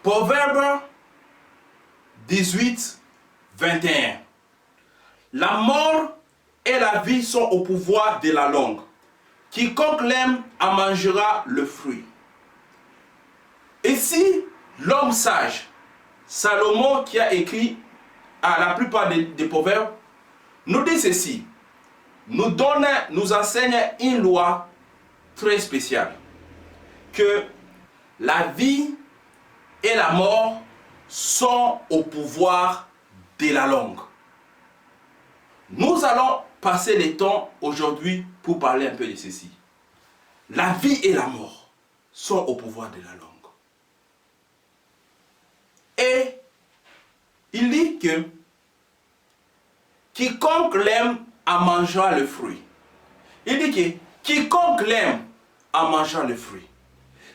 Proverbe 18, 21. La mort et la vie sont au pouvoir de la langue. Quiconque l'aime en mangera le fruit. Ici, l'homme sage, Salomon, qui a écrit à la plupart des proverbes, nous dit ceci, nous enseigne une loi très spéciale, que la vie et la mort sont au pouvoir de la langue. Nous allons passer le temps aujourd'hui pour parler un peu de ceci. La vie et la mort sont au pouvoir de la langue. Et il dit que quiconque l'aime en mangeant le fruit. Il dit que quiconque l'aime en mangeant le fruit.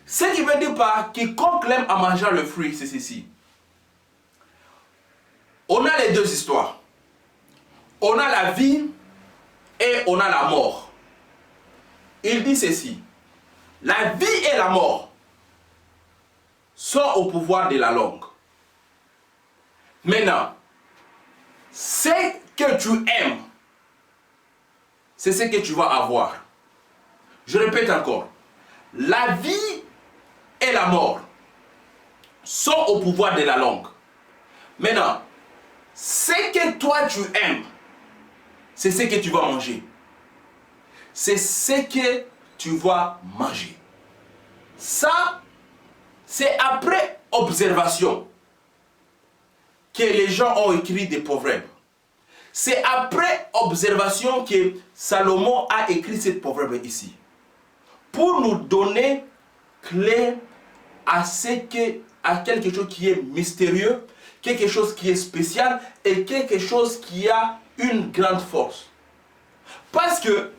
Ce qui veut dire par quiconque l'aime en mangeant le fruit, c'est ceci. On a les deux histoires. On a la vie et on a la mort. Il dit ceci. La vie et la mort sont au pouvoir de la langue. Maintenant, ce que tu aimes, c'est ce que tu vas avoir. Je répète encore. La vie et la mort sont au pouvoir de la langue. Maintenant, ce que toi tu aimes, c'est ce que tu vas manger. C'est ce que tu vas manger. Ça, c'est après observation que les gens ont écrit des proverbes. C'est après observation que Salomon a écrit cette proverbe ici. Pour nous donner clé à quelque chose qui est mystérieux, quelque chose qui est spécial et quelque chose qui a une grande force. Parce que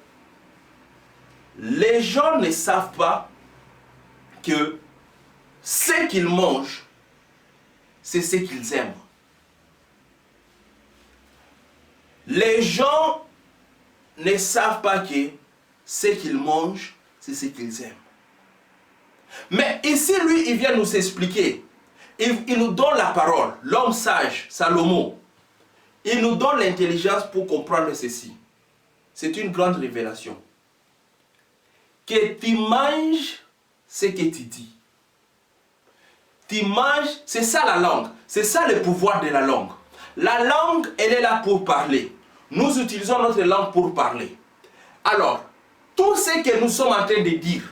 les gens ne savent pas que ce qu'ils mangent, c'est ce qu'ils aiment. Les gens ne savent pas que ce qu'ils mangent, c'est ce qu'ils aiment. Mais ici, lui, il vient nous expliquer. Il nous donne la parole. L'homme sage, Salomon, il nous donne l'intelligence pour comprendre ceci. C'est une grande révélation. Que tu manges ce que tu dis. Tu manges, c'est ça la langue. C'est ça le pouvoir de la langue. La langue, elle est là pour parler. Nous utilisons notre langue pour parler. Alors, tout ce que nous sommes en train de dire,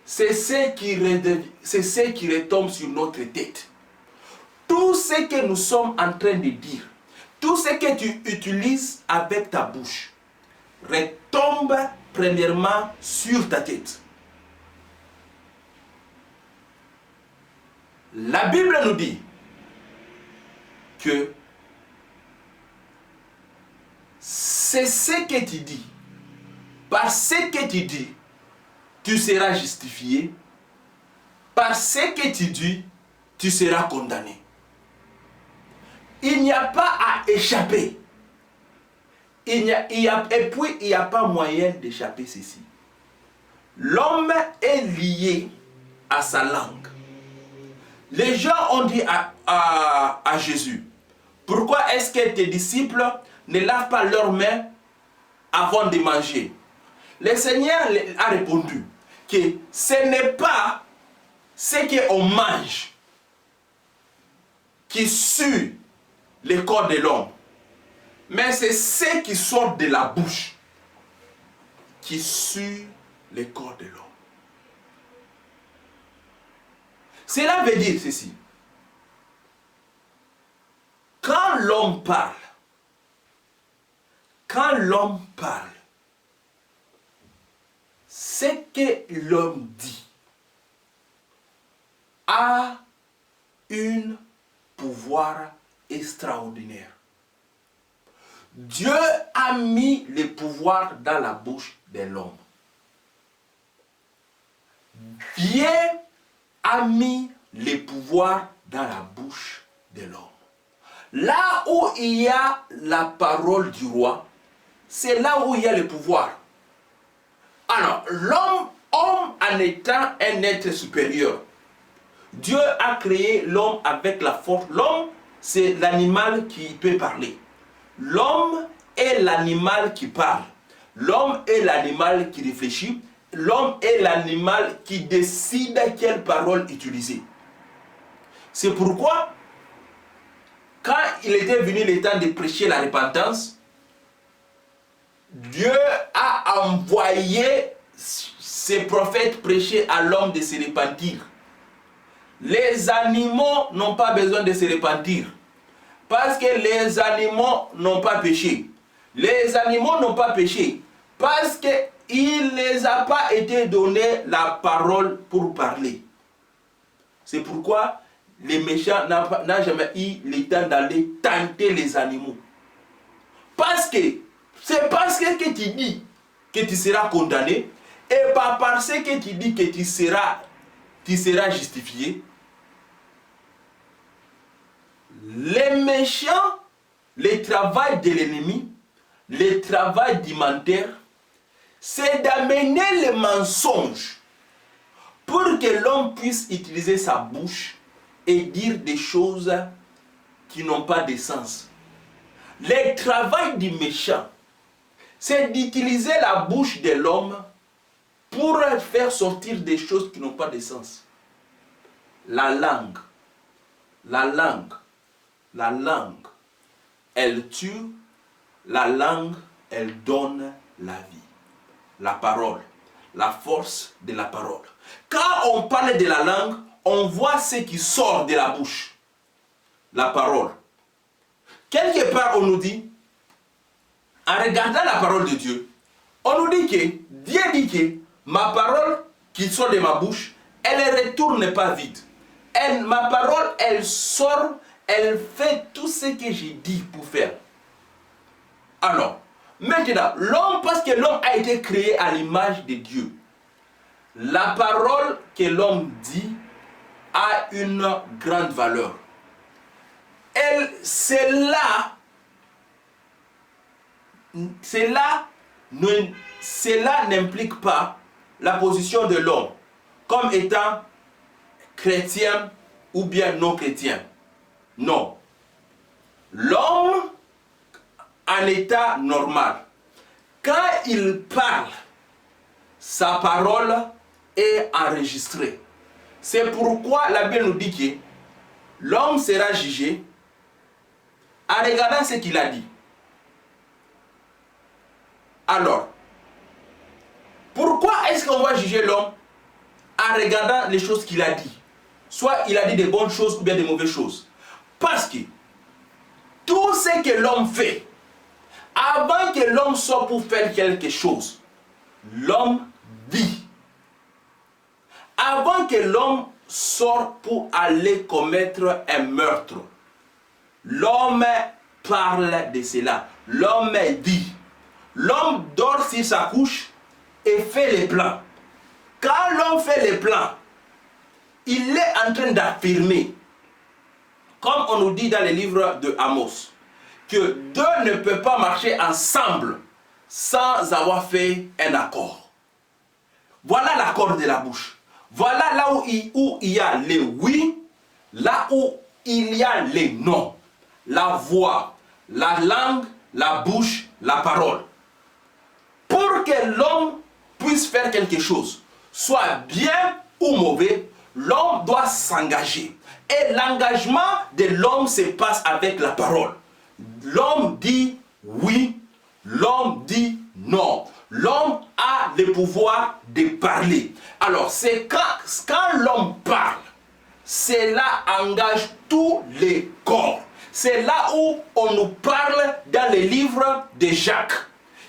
c'est ce qui retombe sur notre tête. Tout ce que nous sommes en train de dire, tout ce que tu utilises avec ta bouche, retombe premièrement sur ta tête. La Bible nous dit que c'est ce que tu dis. Par ce que tu dis, tu seras justifié. Par ce que tu dis, tu seras condamné. Il n'y a pas à échapper. Et puis, il n'y a pas moyen d'échapper ceci. L'homme est lié à sa langue. Les gens ont dit à Jésus, pourquoi est-ce que tes disciples ne lavent pas leurs mains avant de manger? Le Seigneur a répondu que ce n'est pas ce qu'on mange qui sue le corps de l'homme, mais c'est ce qui sort de la bouche qui sue le corps de l'homme. Cela veut dire ceci. Quand l'homme parle, ce que l'homme dit a un pouvoir extraordinaire. Dieu a mis le pouvoir dans la bouche de l'homme. Dieu a mis le pouvoir dans la bouche de l'homme. Là où il y a la parole du roi, c'est là où il y a le pouvoir. Alors, l'homme, en étant un être supérieur, Dieu a créé l'homme avec la force. L'homme, c'est l'animal qui peut parler. L'homme est l'animal qui parle. L'homme est l'animal qui réfléchit. L'homme est l'animal qui décide quelle parole utiliser. C'est pourquoi, quand il était venu le temps de prêcher la repentance, Dieu a envoyé ses prophètes prêcher à l'homme de se repentir. Les animaux n'ont pas besoin de se repentir. Parce que les animaux n'ont pas péché. Les animaux n'ont pas péché. Parce qu'il ne les a pas été donné la parole pour parler. C'est pourquoi les méchants n'ont jamais eu le temps d'aller tenter les animaux. Parce que c'est parce que tu dis que tu seras condamné et pas parce que tu dis que tu seras justifié. Les méchants, le travail de l'ennemi, le travail du menteur, c'est d'amener le mensonge pour que l'homme puisse utiliser sa bouche et dire des choses qui n'ont pas de sens. Le travail du méchant, c'est d'utiliser la bouche de l'homme pour faire sortir des choses qui n'ont pas de sens. La langue, elle tue, la langue, elle donne la vie. La parole, la force de la parole. Quand on parle de la langue, on voit ce qui sort de la bouche. La parole. Quelque part, on nous dit, en regardant la parole de Dieu, on nous dit que Dieu dit que ma parole qui sort de ma bouche, elle ne retourne pas vide. Ma parole, elle sort, elle fait tout ce que j'ai dit pour faire. Alors, maintenant, l'homme, parce que l'homme a été créé à l'image de Dieu, la parole que l'homme dit a une grande valeur. Cela n'implique pas la position de l'homme comme étant chrétien ou bien non chrétien. Non. L'homme, en état normal, quand il parle, sa parole est enregistrée. C'est pourquoi la Bible nous dit que l'homme sera jugé en regardant ce qu'il a dit. Alors, pourquoi est-ce qu'on va juger l'homme en regardant les choses qu'il a dit? Soit il a dit des bonnes choses ou bien des mauvaises choses. Parce que tout ce que l'homme fait, avant que l'homme soit pour faire quelque chose, l'homme dit. Avant que l'homme sorte pour aller commettre un meurtre, l'homme parle de cela. L'homme dit. L'homme dort sur sa couche et fait les plans. Quand l'homme fait les plans, il est en train d'affirmer, comme on nous dit dans les livres de Amos, que deux ne peuvent pas marcher ensemble sans avoir fait un accord. Voilà l'accord de la bouche. Voilà là où il y a les oui, là où il y a les non. La voix, la langue, la bouche, la parole. Pour que l'homme puisse faire quelque chose, soit bien ou mauvais, l'homme doit s'engager. Et l'engagement de l'homme se passe avec la parole. L'homme dit oui, l'homme dit non. L'homme a le pouvoir de parler. Alors, c'est quand l'homme parle, cela engage tous les corps. C'est là où on nous parle dans les livres de Jacques.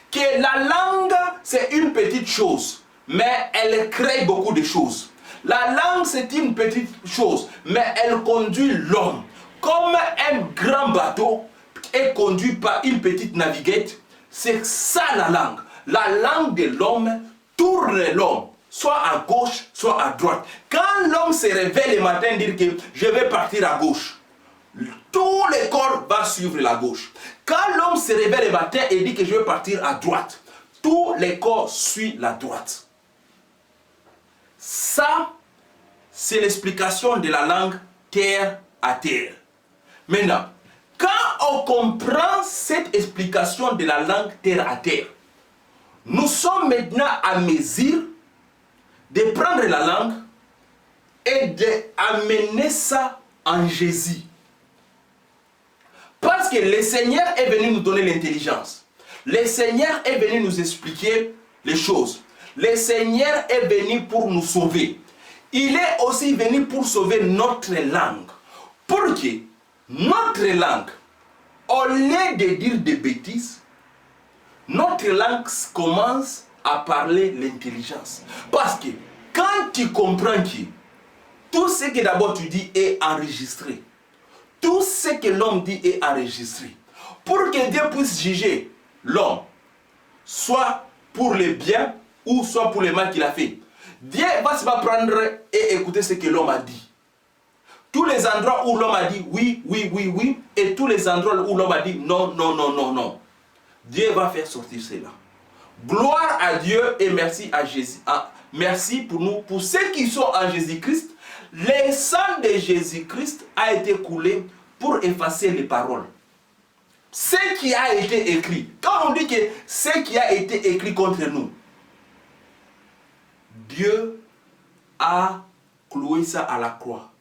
Que la langue, c'est une petite chose, mais elle crée beaucoup de choses. La langue, c'est une petite chose, mais elle conduit l'homme. Comme un grand bateau est conduit par une petite naviguette, c'est ça la langue. La langue de l'homme tourne l'homme, soit à gauche, soit à droite. Quand l'homme se réveille le matin et dit que je vais partir à gauche, tout le corps va suivre la gauche. Quand l'homme se réveille le matin et dit que je vais partir à droite, tout le corps suit la droite. Ça, c'est l'explication de la langue terre à terre. Maintenant, quand on comprend cette explication de la langue terre à terre, nous sommes maintenant à mesure de prendre la langue et d'amener ça en Jésus. Parce que le Seigneur est venu nous donner l'intelligence. Le Seigneur est venu nous expliquer les choses. Le Seigneur est venu pour nous sauver. Il est aussi venu pour sauver notre langue. Pour que notre langue, au lieu de dire des bêtises, notre langue commence à parler l'intelligence. Parce que quand tu comprends que tout ce que d'abord tu dis est enregistré, tout ce que l'homme dit est enregistré, pour que Dieu puisse juger l'homme, soit pour le bien ou soit pour le mal qu'il a fait, Dieu va se prendre et écouter ce que l'homme a dit. Tous les endroits où l'homme a dit oui, oui, oui, oui, et tous les endroits où l'homme a dit non, non, non, non, non, Dieu va faire sortir cela. Gloire à Dieu et merci à Jésus. Merci pour nous, pour ceux qui sont en Jésus-Christ. Le sang de Jésus-Christ a été coulé pour effacer les paroles. Ce qui a été écrit. Quand on dit que ce qui a été écrit contre nous, Dieu a cloué ça à la croix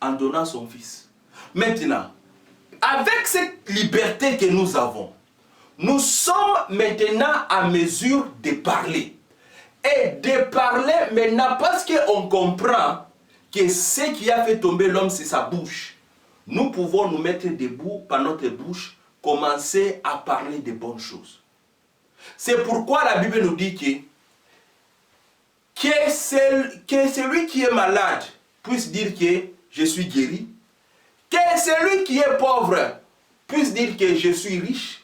en donnant son fils. Maintenant, avec cette liberté que nous avons, nous sommes maintenant à mesure de parler. Et de parler maintenant parce qu'on comprend que ce qui a fait tomber l'homme, c'est sa bouche. Nous pouvons nous mettre debout par notre bouche, commencer à parler de bonnes choses. C'est pourquoi la Bible nous dit que celui qui est malade puisse dire que je suis guéri, que celui qui est pauvre puisse dire que je suis riche,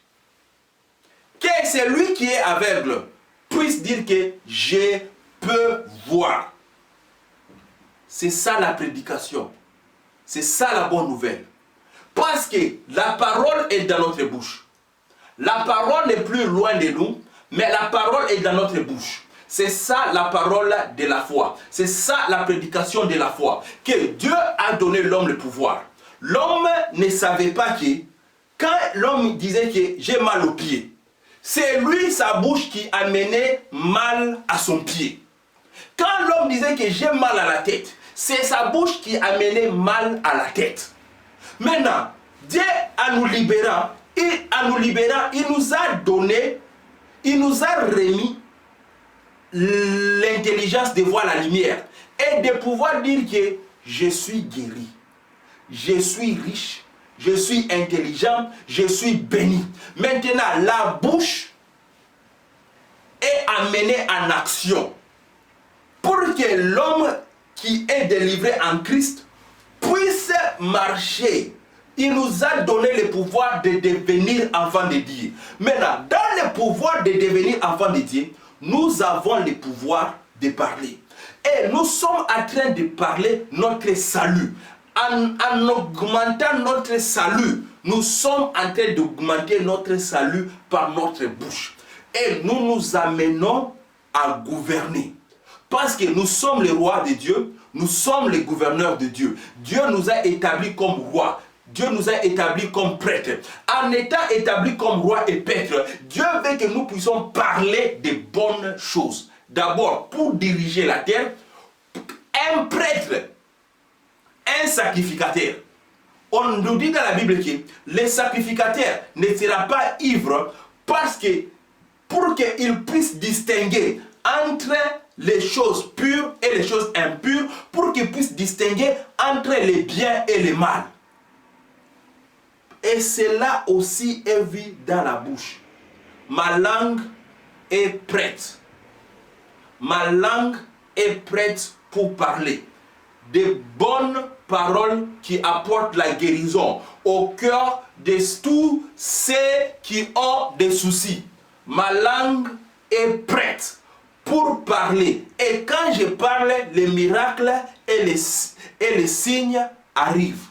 que celui qui est aveugle puisse dire que je peux voir. C'est ça la prédication. C'est ça la bonne nouvelle. Parce que la parole est dans notre bouche. La parole n'est plus loin de nous, mais la parole est dans notre bouche. C'est ça la parole de la foi. C'est ça la prédication de la foi. Que Dieu a donné l'homme le pouvoir. L'homme ne savait pas que, quand l'homme disait que j'ai mal au pied, c'est lui, sa bouche, qui amenait mal à son pied. Quand l'homme disait que j'ai mal à la tête, c'est sa bouche qui amenait mal à la tête. Maintenant, Dieu, en nous libérant, il nous a donné, il nous a remis l'intelligence de voir la lumière et de pouvoir dire que je suis guéri, je suis riche, je suis intelligent, je suis béni. Maintenant, la bouche est amenée en action pour que l'homme qui est délivré en Christ puisse marcher. Il nous a donné le pouvoir de devenir enfant de Dieu. Maintenant, dans le pouvoir de devenir enfant de Dieu, nous avons le pouvoir de parler. Et nous sommes en train de parler notre salut. En augmentant notre salut, nous sommes en train d'augmenter notre salut par notre bouche. Et nous nous amenons à gouverner. Parce que nous sommes les rois de Dieu, nous sommes les gouverneurs de Dieu. Dieu nous a établis comme rois. Dieu nous a établis comme prêtres. En étant établis comme rois et prêtres, Dieu veut que nous puissions parler de bonnes choses. D'abord, pour diriger la terre, un prêtre, un sacrificateur. On nous dit dans la Bible que le sacrificateur ne sera pas ivre parce que pour qu'il puisse distinguer entre les choses pures et les choses impures, pour qu'il puisse distinguer entre les biens et les mal. Et cela aussi est vu dans la bouche. Ma langue est prête. Ma langue est prête pour parler. Des bonnes paroles qui apportent la guérison au cœur de tous ceux qui ont des soucis. Ma langue est prête pour parler. Et quand je parle, les miracles et les signes arrivent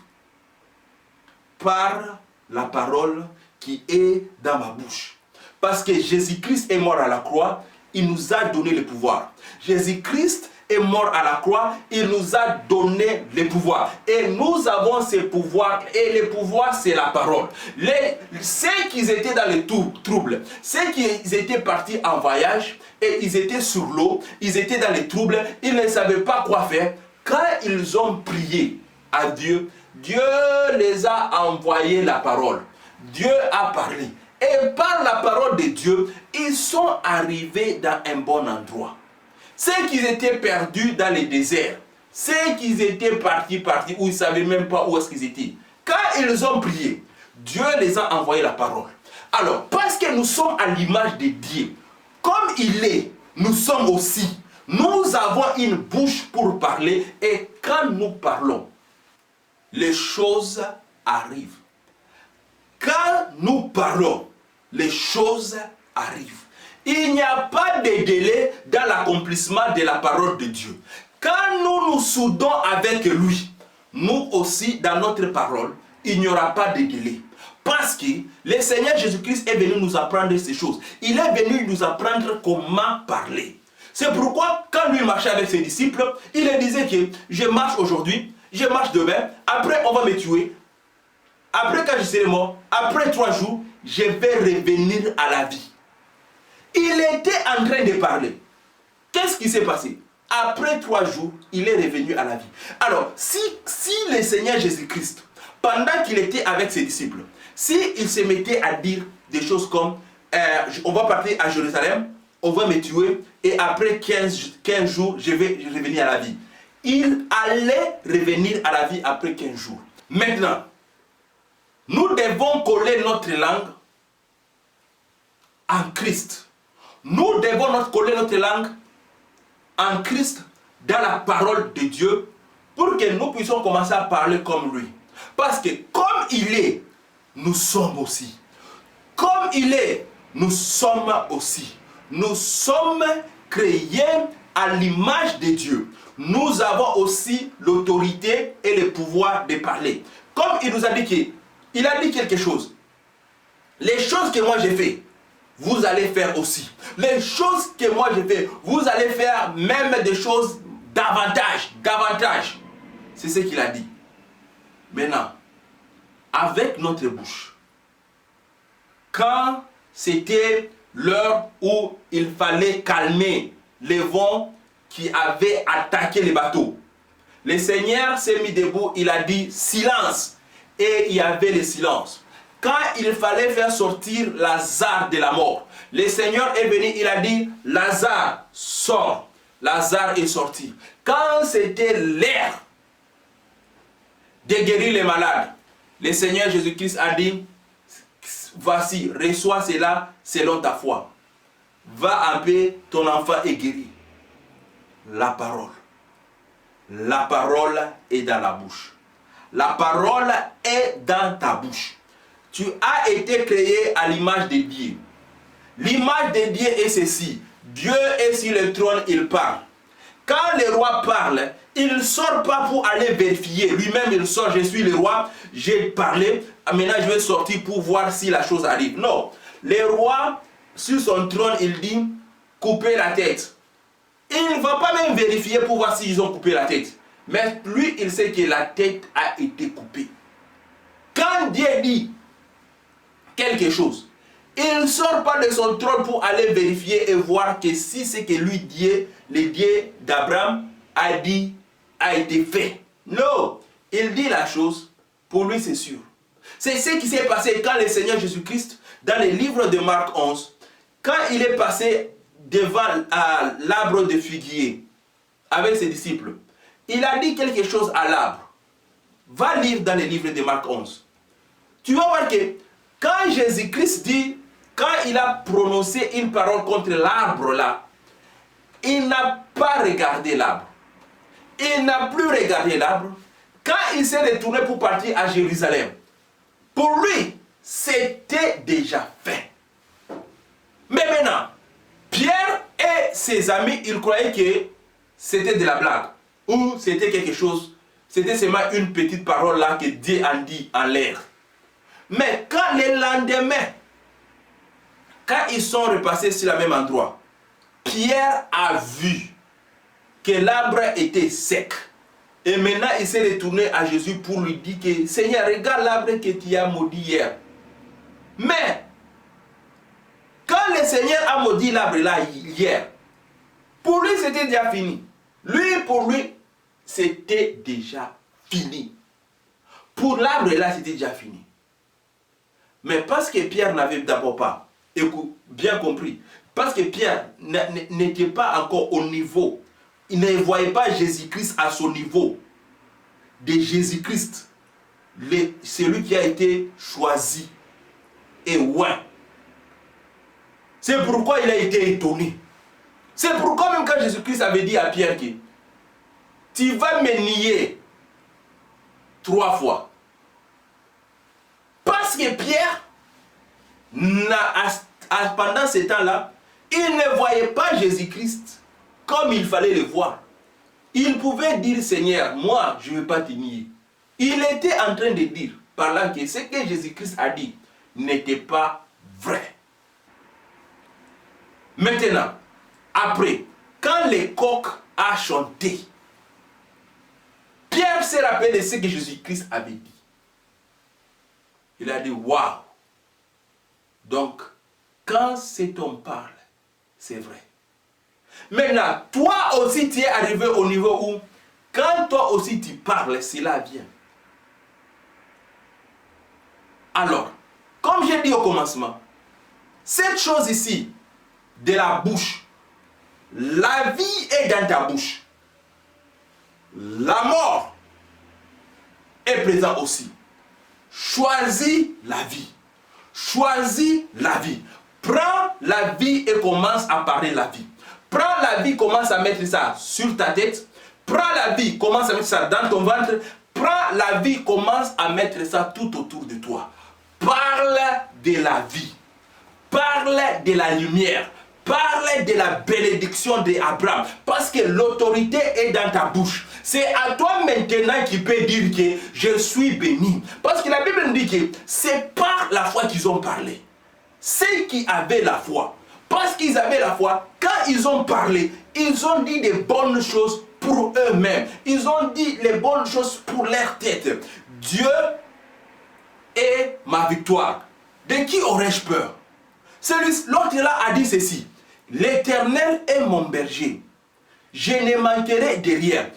par la parole qui est dans ma bouche. Parce que Jésus-Christ est mort à la croix, il nous a donné le pouvoir. Jésus-Christ est mort à la croix, il nous a donné le pouvoir. Et nous avons ce pouvoir, et le pouvoir c'est la parole. Ceux qui étaient dans le trouble, ceux qui étaient partis en voyage, et ils étaient sur l'eau, ils étaient dans les troubles, ils ne savaient pas quoi faire. Quand ils ont prié à Dieu, Dieu les a envoyé la parole. Dieu a parlé. Et par la parole de Dieu, ils sont arrivés dans un bon endroit. Ceux qui étaient perdus dans les déserts, ceux qui étaient partis, où ils ne savaient même pas où est-ce qu'ils étaient. Quand ils ont prié, Dieu les a envoyé la parole. Alors, parce que nous sommes à l'image de Dieu, comme il est, nous sommes aussi. Nous avons une bouche pour parler et quand nous parlons, les choses arrivent. Quand nous parlons, les choses arrivent. Il n'y a pas de délai dans l'accomplissement de la parole de Dieu. Quand nous nous soudons avec lui, nous aussi, dans notre parole, il n'y aura pas de délai. Parce que le Seigneur Jésus-Christ est venu nous apprendre ces choses. Il est venu nous apprendre comment parler. C'est pourquoi, quand lui marchait avec ses disciples, il leur disait que je marche aujourd'hui, je marche demain, après on va me tuer. Après, quand je serai mort, après 3 jours, je vais revenir à la vie. Il était en train de parler. Qu'est-ce qui s'est passé? Après 3 jours, il est revenu à la vie. Alors, si le Seigneur Jésus-Christ, pendant qu'il était avec ses disciples, s'il se mettait à dire des choses comme on va partir à Jérusalem, on va me tuer, et après 15 jours, je vais revenir à la vie. Il allait revenir à la vie après 15 jours. Maintenant, nous devons coller notre langue en Christ. Nous devons coller notre langue en Christ dans la parole de Dieu pour que nous puissions commencer à parler comme lui. Parce que comme il est, nous sommes aussi. Comme il est, nous sommes aussi. Nous sommes créés à l'image de Dieu. Nous avons aussi l'autorité et le pouvoir de parler. Comme il nous a dit il a dit quelque chose. Les choses que moi j'ai fait, vous allez faire aussi. Les choses que moi j'ai fait, vous allez faire même des choses davantage. C'est ce qu'il a dit. Maintenant, avec notre bouche, quand c'était l'heure où il fallait calmer les vents qui avaient attaqué les bateaux, le Seigneur s'est mis debout, il a dit silence. Et il y avait le silence. Quand il fallait faire sortir Lazare de la mort, le Seigneur est venu, il a dit Lazare, sors. Lazare est sorti. Quand c'était l'heure de guérir les malades, le Seigneur Jésus-Christ a dit voici, reçois cela selon ta foi. Va en paix, ton enfant est guéri. La parole est dans la bouche. La parole est dans ta bouche. Tu as été créé à l'image de Dieu. L'image de Dieu est ceci. Dieu est sur le trône, il parle. Quand le roi parle, il ne sort pas pour aller vérifier. Lui-même, il sort, je suis le roi, j'ai parlé, maintenant je vais sortir pour voir si la chose arrive. Non. Le roi, sur son trône, il dit, coupez la tête. Il ne va pas même vérifier pour voir s'ils ont coupé la tête. Mais lui, il sait que la tête a été coupée. Quand Dieu dit quelque chose, il ne sort pas de son trône pour aller vérifier et voir que si ce que lui dit, le Dieu d'Abraham a dit, a été fait. Non, il dit la chose, pour lui c'est sûr. C'est ce qui s'est passé quand le Seigneur Jésus-Christ, dans le livre de Marc 11, quand il est passé devant l'arbre de figuier avec ses disciples, il a dit quelque chose à l'arbre. Va lire dans le livre de Marc 11. Tu vas voir que quand Jésus-Christ dit, quand il a prononcé une parole contre l'arbre là, il n'a pas regardé l'arbre. il n'a plus regardé l'arbre. Quand il s'est retourné pour partir à Jérusalem, pour lui, c'était déjà fait. Mais maintenant, Pierre et ses amis, ils croyaient que c'était de la blague. Ou c'était quelque chose, c'était seulement une petite parole là que Dieu a dit en l'air. Mais quand le lendemain, quand ils sont repassés sur le même endroit, Pierre a vu que l'arbre était sec. Et maintenant, il s'est retourné à Jésus pour lui dire que Seigneur, regarde l'arbre que tu as maudit hier. Mais, quand le Seigneur a maudit l'arbre là hier, pour lui c'était déjà fini. Pour lui, c'était déjà fini. Pour l'arbre là, c'était déjà fini. Mais parce que Pierre n'avait d'abord pas bien compris, parce que Pierre n'était pas encore au niveau, il ne voyait pas Jésus-Christ à son niveau de Jésus-Christ, celui qui a été choisi et oint. C'est pourquoi il a été étonné. C'est pourquoi même quand Jésus-Christ avait dit à Pierre que tu vas me nier 3 fois. Parce que Pierre, pendant ce temps-là, il ne voyait pas Jésus-Christ comme il fallait le voir. Il pouvait dire, Seigneur, moi, je ne vais pas te nier. Il était en train de dire par là que ce que Jésus-Christ a dit n'était pas vrai. Maintenant, après, quand le coq a chanté, Pierre s'est rappelé de ce que Jésus-Christ avait dit. Il a dit, waouh! Donc, quand cet homme parle, c'est vrai. Maintenant, toi aussi, tu es arrivé au niveau où, quand toi aussi tu parles, cela vient. Alors, comme j'ai dit au commencement, cette chose ici, de la bouche, la vie est dans ta bouche. La mort est présente aussi. Choisis la vie. Choisis la vie. Prends la vie et commence à parler la vie. Prends la vie, commence à mettre ça sur ta tête. Prends la vie, commence à mettre ça dans ton ventre. Prends la vie, commence à mettre ça tout autour de toi. Parle de la vie. Parle de la lumière. Parle de la bénédiction d'Abraham. Parce que l'autorité est dans ta bouche. C'est à toi maintenant qui peux dire que je suis béni. Parce que la Bible nous dit que c'est par la foi qu'ils ont parlé. Ceux qui avaient la foi. Parce qu'ils avaient la foi, quand ils ont parlé, ils ont dit des bonnes choses pour eux-mêmes. Ils ont dit les bonnes choses pour leur tête. Dieu est ma victoire. De qui aurais-je peur? L'autre là a dit ceci. L'Éternel est mon berger. Je ne manquerai de rien.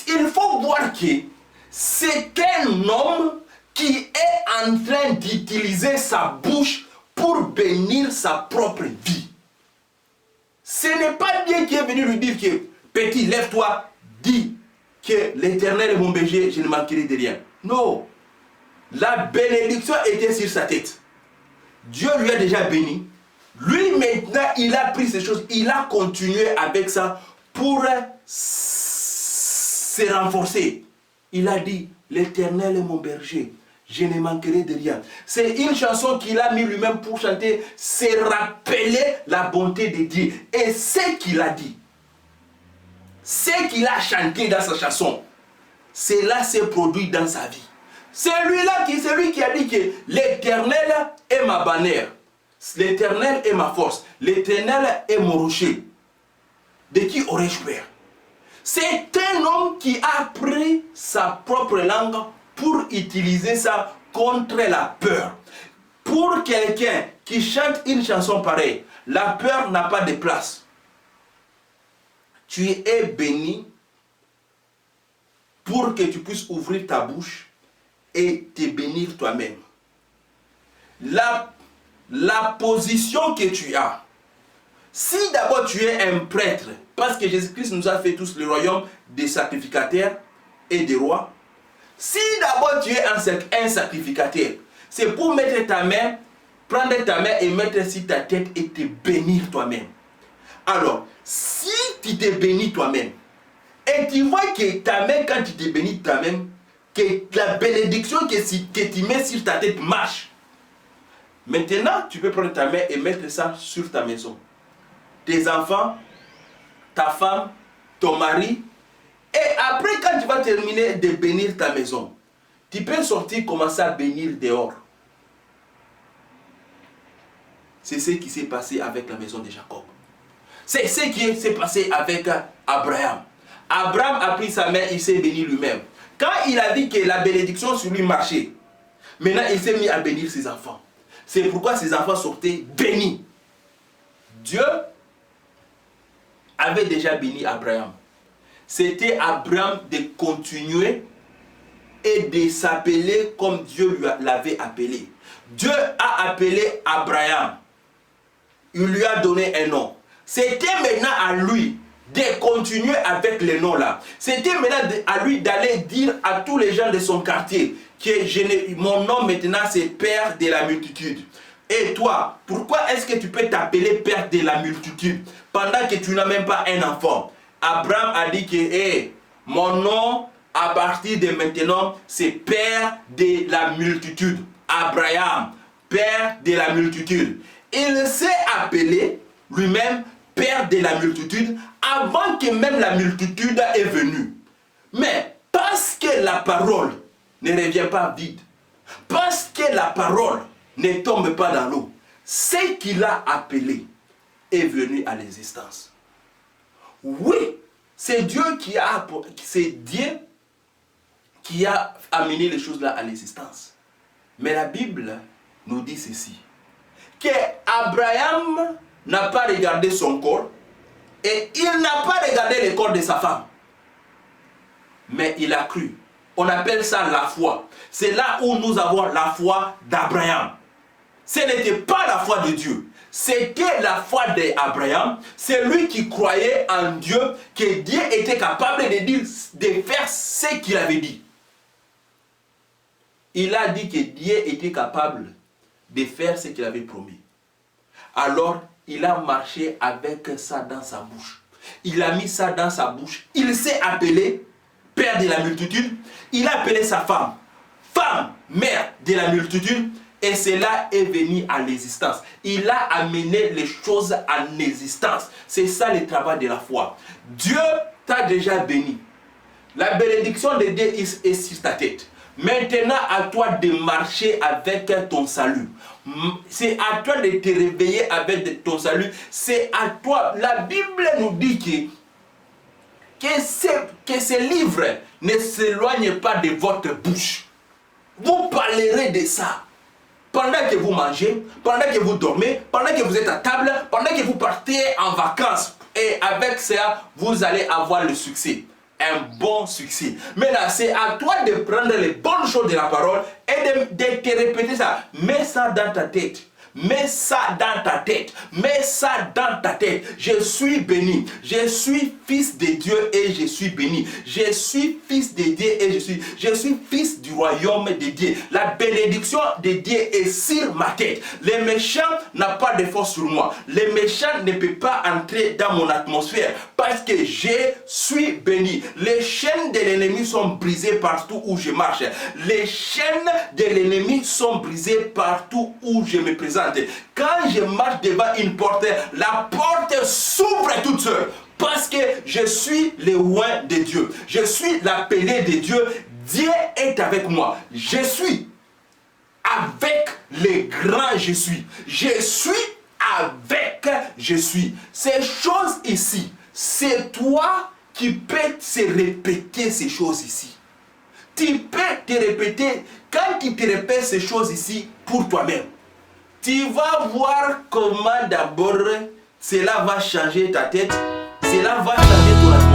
Il faut voir que c'est un homme qui est en train d'utiliser sa bouche pour bénir sa propre vie. Ce n'est pas Dieu qui est venu lui dire que petit, lève-toi, dis que l'Éternel est mon berger, je ne manquerai de rien. Non. La bénédiction était sur sa tête. Dieu lui a déjà béni. Lui maintenant, il a pris ces choses, il a continué avec ça pour se renforcer. Il a dit, l'Éternel est mon berger, je ne manquerai de rien. C'est une chanson qu'il a mis lui-même pour chanter, c'est rappeler la bonté de Dieu. Et ce qu'il a dit, ce qu'il a chanté dans sa chanson, cela s'est produit dans sa vie. C'est lui qui a dit que l'Éternel est ma bannière. L'Éternel est ma force. L'Éternel est mon rocher. De qui aurais-je peur? C'est un homme qui a pris sa propre langue pour utiliser ça contre la peur. Pour quelqu'un qui chante une chanson pareille, la peur n'a pas de place. Tu es béni pour que tu puisses ouvrir ta bouche et te bénir toi-même. La position que tu as, si d'abord tu es un prêtre, parce que Jésus-Christ nous a fait tous le royaume des sacrificateurs et des rois, si d'abord tu es un sacrificateur, c'est pour mettre ta main, prendre ta main et mettre sur ta tête et te bénir toi-même. Alors, si tu te bénis toi-même, Et tu vois que ta main, quand tu te bénis toi-même, que la bénédiction que tu mets sur ta tête marche. Maintenant, tu peux prendre ta main et mettre ça sur ta maison. Tes enfants, ta femme, ton mari. Et après, quand tu vas terminer de bénir ta maison, tu peux sortir, commencer à bénir dehors. C'est ce qui s'est passé avec la maison de Jacob. C'est ce qui s'est passé avec Abraham. Abraham a pris sa main, il s'est béni lui-même. Quand il a dit que la bénédiction sur lui marchait, maintenant il s'est mis à bénir ses enfants. C'est pourquoi ses enfants sortaient bénis. Dieu avait déjà béni Abraham. C'était Abraham de continuer et de s'appeler comme Dieu l'avait appelé. Dieu a appelé Abraham. Il lui a donné un nom. C'était maintenant à lui de continuer avec le nom là. C'était maintenant à lui d'aller dire à tous les gens de son quartier que mon nom maintenant c'est Père de la multitude. Et toi, pourquoi est-ce que tu peux t'appeler Père de la multitude pendant que tu n'as même pas un enfant? Abraham a dit que mon nom à partir de maintenant c'est Père de la multitude. Abraham, Père de la multitude. Il s'est appelé lui-même Père de la multitude avant que même la multitude est venue. Mais parce que la parole ne revient pas vide, parce que la parole ne tombe pas dans l'eau, ce qu'il a appelé est venu à l'existence. Oui, c'est Dieu qui a amené les choses là à l'existence. Mais la Bible nous dit ceci, que Abraham n'a pas regardé son corps et il n'a pas regardé le corps de sa femme. Mais il a cru. On appelle ça la foi. C'est là où nous avons la foi d'Abraham. Ce n'était pas la foi de Dieu. C'était la foi d'Abraham. C'est lui qui croyait en Dieu, que Dieu était capable de faire ce qu'il avait dit. Il a dit que Dieu était capable de faire ce qu'il avait promis. Alors, il a marché avec ça dans sa bouche. Il a mis ça dans sa bouche. Il s'est appelé Père de la multitude. Il a appelé sa femme, femme, mère de la multitude. Et cela est venu à l'existence. Il a amené les choses en existence. C'est ça le travail de la foi. Dieu t'a déjà béni. La bénédiction de Dieu est sur ta tête. Maintenant, à toi de marcher avec ton salut. C'est à toi de te réveiller avec ton salut. C'est à toi. La Bible nous dit que ce livre ne s'éloigne pas de votre bouche. Vous parlerez de ça. Pendant que vous mangez, pendant que vous dormez, pendant que vous êtes à table, pendant que vous partez en vacances. Et avec ça, vous allez avoir le succès. Un bon succès. Mais là, c'est à toi de prendre les bonnes choses de la parole et de te répéter ça. Mets ça dans ta tête. Mets ça dans ta tête. Mets ça dans ta tête. Je suis béni. Je suis fils de Dieu et je suis béni. Je suis fils de Dieu et je suis fils du royaume de Dieu. La bénédiction de Dieu est sur ma tête. Les méchants n'ont pas de force sur moi. Les méchants ne peuvent pas entrer dans mon atmosphère parce que je suis béni. Les chaînes de l'ennemi sont brisées partout où je marche. Les chaînes de l'ennemi sont brisées partout où je me présente. Quand je marche devant une porte, la porte s'ouvre toute seule. Parce que je suis le roi de Dieu. Je suis l'appelé de Dieu. Dieu est avec moi. Je suis avec les grands je suis. Je suis avec je suis. Ces choses ici, c'est toi qui peux se répéter ces choses ici. Tu peux te répéter, quand tu te répètes ces choses ici pour toi-même, tu vas voir comment d'abord cela va changer ta tête, cela va changer ton